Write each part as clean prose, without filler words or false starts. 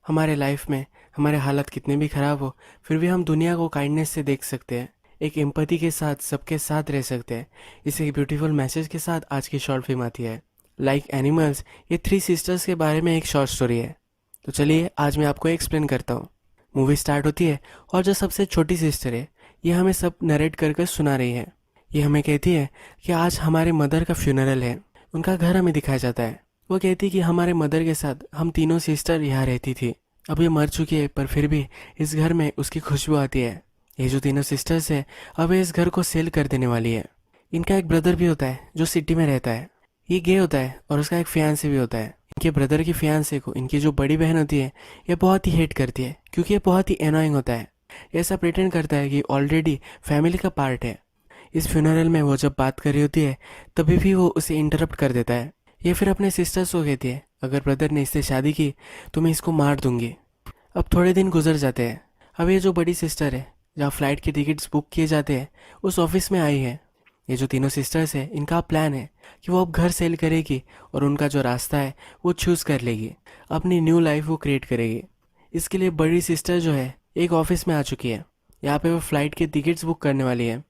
हमारे लाइफ में हमारे हालत कितने भी खराब हो, फिर भी हम दुनिया को काइंडनेस से देख सकते हैं। एक एम्पैथी के साथ सबके साथ रह सकते हैं। इस एक ब्यूटीफुल मैसेज के साथ आज की शॉर्ट फिल्म आती है लाइक एनिमल्स। ये थ्री सिस्टर्स के बारे में एक शॉर्ट स्टोरी है। तो चलिए आज मैं आपको एक्सप्लेन करता हूँ। मूवी स्टार्ट होती है और जो सबसे छोटी सिस्टर है ये हमें सब नरेट कर कर सुना रही है। ये हमें कहती है कि आज हमारे मदर का फ्यूनरल है। उनका घर हमें दिखाया जाता है। वो कहती कि हमारे मदर के साथ हम तीनों सिस्टर यहाँ रहती थी। अब ये मर चुकी है पर फिर भी इस घर में उसकी खुशबू आती है। ये जो तीनों सिस्टर्स है अब ये इस घर को सेल कर देने वाली है। इनका एक ब्रदर भी होता है जो सिटी में रहता है। ये गे होता है और उसका एक फियांसे भी होता है। इनके ब्रदर की फियांसे को इनकी जो बड़ी बहन होती है ये बहुत ही हेट करती है क्योंकि ये बहुत ही एनोइंग होता है। ये ऐसा प्रिटेंड करता है कि ऑलरेडी फैमिली का पार्ट है। इस फ्यूनरल में वो जब बात कर रही होती है तभी भी वो उसे इंटरप्ट कर देता है। ये फिर अपने सिस्टर्स को कहती है अगर ब्रदर ने इससे शादी की तो मैं इसको मार दूंगी। अब थोड़े दिन गुजर जाते हैं। अब ये जो बड़ी सिस्टर है जहाँ फ्लाइट के टिकट्स बुक किए जाते हैं उस ऑफिस में आई है। ये जो तीनों सिस्टर्स है इनका प्लान है कि वो अब घर सेल करेगी और उनका जो रास्ता है वो चूज़ कर लेगी। अपनी न्यू लाइफ वो क्रिएट करेगी। इसके लिए बड़ी सिस्टर जो है एक ऑफिस में आ चुकी है। यहाँ पे वो फ्लाइट के टिकट्स बुक करने वाली है।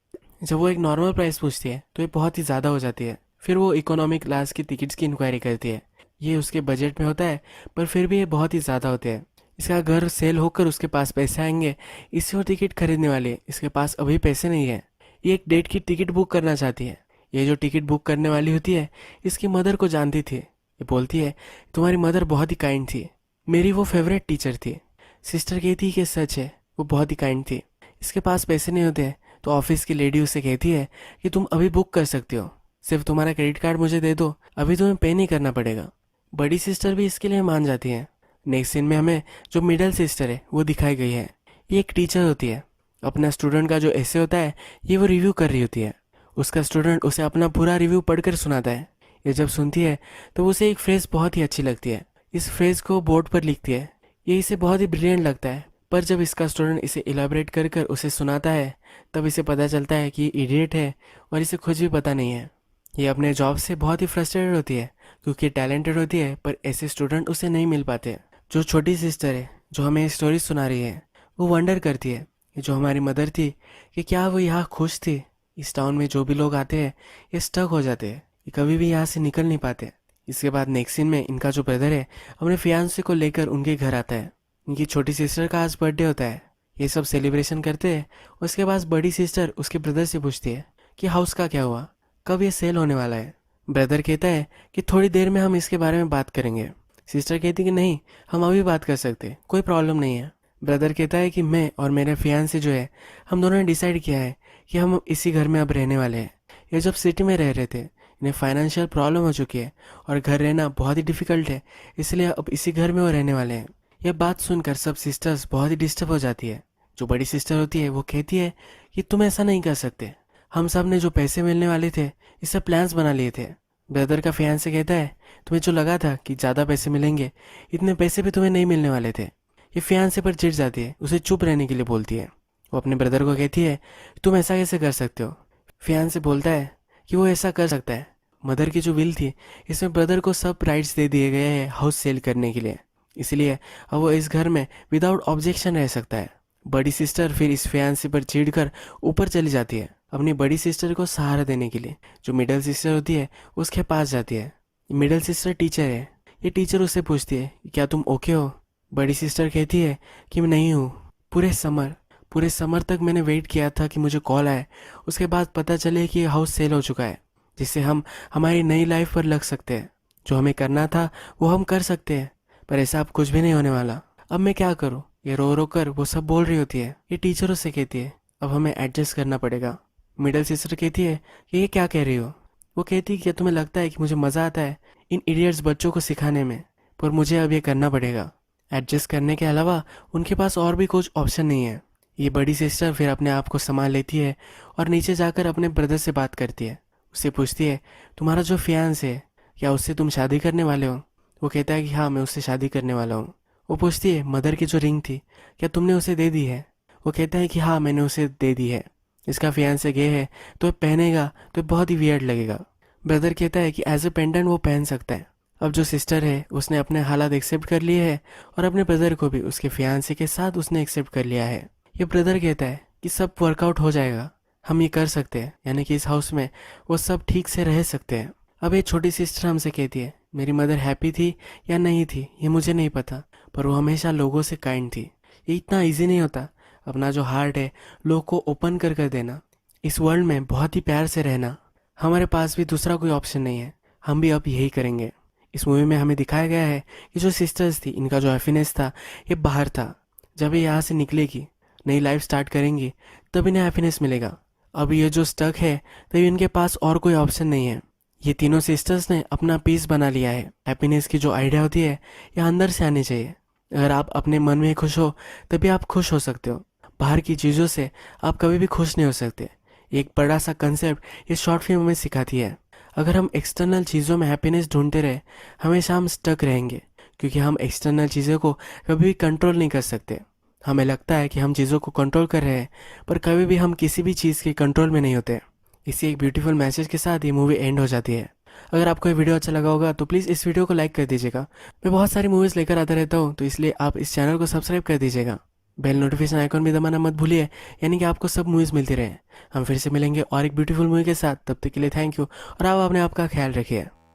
जब वो एक नॉर्मल प्राइस पूछती है तो ये बहुत ही ज़्यादा हो जाती है। फिर वो इकोनॉमिक क्लास की टिकट्स की इंक्वायरी करती है। ये उसके बजट में होता है पर फिर भी ये बहुत ही ज़्यादा होते हैं। इसका घर सेल होकर उसके पास पैसे आएंगे, इससे वो टिकट खरीदने वाली है। इसके पास अभी पैसे नहीं है। ये एक डेट की टिकट बुक करना चाहती है। ये जो टिकट बुक करने वाली होती है इसकी मदर को जानती थी। ये बोलती है तुम्हारी मदर बहुत ही काइंड थी, मेरी वो फेवरेट टीचर थी। सिस्टर कहती है कि सच है, वो बहुत ही काइंड थी। इसके पास पैसे नहीं होते हैं तो ऑफिस की लेडी उसे कहती है कि तुम अभी बुक कर सकते हो, सिर्फ तुम्हारा क्रेडिट कार्ड मुझे दे दो, अभी तुम्हें पे नहीं करना पड़ेगा। बड़ी सिस्टर भी इसके लिए मान जाती है। नेक्स्ट सीन में हमें जो मिडल सिस्टर है वो दिखाई गई है। ये एक टीचर होती है। अपना स्टूडेंट का जो ऐसे होता है ये वो रिव्यू कर रही होती है। उसका स्टूडेंट उसे अपना पूरा रिव्यू पढ़कर सुनाता है। ये जब सुनती है तो उसे एक फ्रेज बहुत ही अच्छी लगती है। इस फ्रेज को बोर्ड पर लिखती है। ये इसे बहुत ही ब्रिलियंट लगता है। पर जब इसका स्टूडेंट इसे इलाबरेट कर कर उसे सुनाता है तब इसे पता चलता है कि ये इडियट है और इसे कुछ भी पता नहीं है। ये अपने जॉब से बहुत ही फ्रस्ट्रेटेड होती है क्योंकि टैलेंटेड होती है पर ऐसे स्टूडेंट उसे नहीं मिल पाते। जो छोटी सिस्टर है जो हमें स्टोरी सुना रही है वो वंडर करती है ये जो हमारी मदर थी कि क्या वो यहाँ खुश थी। इस टाउन में जो भी लोग आते हैं ये स्टक हो जाते हैं, ये कभी भी यहाँ से निकल नहीं पाते। इसके बाद नेक्स्ट सीन में इनका जो ब्रदर है अपने फियांसे को लेकर उनके घर आता है। इनकी छोटी सिस्टर का आज बर्थडे होता है। ये सब सेलिब्रेशन करते हैं। उसके बाद बड़ी सिस्टर उसके ब्रदर से पूछती है कि हाउस का क्या हुआ, कब ये सेल होने वाला है। ब्रदर कहता है कि थोड़ी देर में हम इसके बारे में बात करेंगे। सिस्टर कहती है कि नहीं, हम अभी बात कर सकते, कोई प्रॉब्लम नहीं है। ब्रदर कहता है कि मैं और मेरे फियांसे जो है हम दोनों ने डिसाइड किया है कि हम इसी घर में अब रहने वाले हैं। ये जब सिटी में रह रहे थे इन्हें फाइनेंशियल प्रॉब्लम हो चुकी है और घर रहना बहुत ही डिफिकल्ट है, इसलिए अब इसी घर में वो रहने वाले हैं। यह बात सुनकर सब सिस्टर्स बहुत ही डिस्टर्ब हो जाती है। जो बड़ी सिस्टर होती है वो कहती है कि तुम ऐसा नहीं कर सकते, हम सब ने जो पैसे मिलने वाले थे इससे प्लान्स बना लिए थे। ब्रदर का फियांसे कहता है तुम्हें जो लगा था कि ज़्यादा पैसे मिलेंगे, इतने पैसे भी तुम्हें नहीं मिलने वाले थे। ये फियांसे पर चिढ़ जाती है, उसे चुप रहने के लिए बोलती है। वो अपने ब्रदर को कहती है तुम ऐसा कैसे कर सकते हो। फियांसे बोलता है कि वो ऐसा कर सकता है। मदर की जो विल थी इसमें ब्रदर को सब राइट्स दे दिए गए हैं हाउस सेल करने के लिए, इसलिए अब वो इस घर में विदाउट ऑब्जेक्शन रह सकता है। बड़ी सिस्टर फिर इस फियांसे पर चिढ़कर ऊपर चली जाती है अपनी बड़ी सिस्टर को सहारा देने के लिए। जो मिडल सिस्टर होती है उसके पास जाती है। मिडल सिस्टर टीचर है। ये टीचर उससे पूछती है क्या तुम ओके हो। बड़ी सिस्टर कहती है कि मैं नहीं हूँ। पूरे समर तक मैंने वेट किया था कि मुझे कॉल आए, उसके बाद पता चले कि हाउस सेल हो चुका है, जिससे हम हमारी नई लाइफ पर लग सकते हैं। जो हमें करना था वो हम कर सकते हैं, पर ऐसा अब कुछ भी नहीं होने वाला। अब मैं क्या करूँ। ये रो रो कर वो सब बोल रही होती है। ये टीचरों से कहती है अब हमें एडजस्ट करना पड़ेगा। मिडल सिस्टर कहती है कि ये क्या कह रही हो। वो कहती है क्या तुम्हें लगता है कि मुझे मज़ा आता है इन इडियट्स बच्चों को सिखाने में, पर मुझे अब ये करना पड़ेगा। एडजस्ट करने के अलावा उनके पास और भी कुछ ऑप्शन नहीं है। ये बड़ी सिस्टर फिर अपने आप को संभाल लेती है और नीचे जाकर अपने ब्रदर से बात करती है। उससे पूछती है तुम्हारा जो फियांस है क्या उससे तुम शादी करने वाले हो। वो कहता है कि हाँ मैं उससे शादी करने वाला हूँ। वो पूछती है मदर की जो रिंग थी क्या तुमने उसे दे दी है। वो कहता है कि हाँ मैंने उसे दे दी है। इसका फियांसे गे है तो पहनेगा तो बहुत ही वियर्ड लगेगा। ब्रदर कहता है कि एज ए पेंडेंट वो पहन सकता है। अब जो सिस्टर है उसने अपने हालात एक्सेप्ट कर लिए है और अपने ब्रदर को भी उसके फियांसे के साथ उसने एक्सेप्ट कर लिया है। ये ब्रदर कहता है कि सब वर्कआउट हो जाएगा, हम ये कर सकते हैं, यानी कि इस हाउस में वो सब ठीक से रह सकते हैं। अब ये छोटी सिस्टर हमसे कहती है मेरी मदर हैप्पी थी या नहीं थी ये मुझे नहीं पता, पर वो हमेशा लोगों से काइंड थी। ये इतना ईजी नहीं होता अपना जो हार्ट है लोग को ओपन कर कर देना, इस वर्ल्ड में बहुत ही प्यार से रहना। हमारे पास भी दूसरा कोई ऑप्शन नहीं है, हम भी अब यही करेंगे। इस मूवी में हमें दिखाया गया है कि जो सिस्टर्स थी इनका जो हैप्पीनेस था ये बाहर था। जब ये यहाँ से निकलेगी, नई लाइफ स्टार्ट करेंगी, तब इन्हें हैप्पीनेस मिलेगा। अब ये जो स्टक है तभी इनके पास और कोई ऑप्शन नहीं है। ये तीनों सिस्टर्स ने अपना पीस बना लिया है। हैप्पीनेस की जो आइडिया होती है ये अंदर से आनी चाहिए। अगर आप अपने मन में खुश हो तभी आप खुश हो सकते हो, बाहर की चीज़ों से आप कभी भी खुश नहीं हो सकते। एक बड़ा सा कंसेप्ट ये शॉर्ट फिल्म हमें सिखाती है। अगर हम एक्सटर्नल चीज़ों में हैप्पीनेस ढूंढते रहे हमेशा हम स्टक रहेंगे, क्योंकि हम एक्सटर्नल चीज़ों को कभी भी कंट्रोल नहीं कर सकते। हमें लगता है कि हम चीज़ों को कंट्रोल कर रहे हैं, पर कभी भी हम किसी भी चीज़ के कंट्रोल में नहीं होते। इसी एक ब्यूटीफुल मैसेज के साथ ये मूवी एंड हो जाती है। अगर आपको ये वीडियो अच्छा लगा होगा तो प्लीज़ इस वीडियो को लाइक कर दीजिएगा। मैं बहुत सारी मूवीज़ लेकर आता रहता हूँ, तो इसलिए आप इस चैनल को सब्सक्राइब कर दीजिएगा। बेल नोटिफिकेशन आइकॉन भी दबाना मत भूलिए, यानी कि आपको सब मूवीज़ मिलती रहे। हम फिर से मिलेंगे और एक ब्यूटीफुल मूवी के साथ, तब तक के लिए थैंक यू और आप अपने आप का ख्याल रखिए।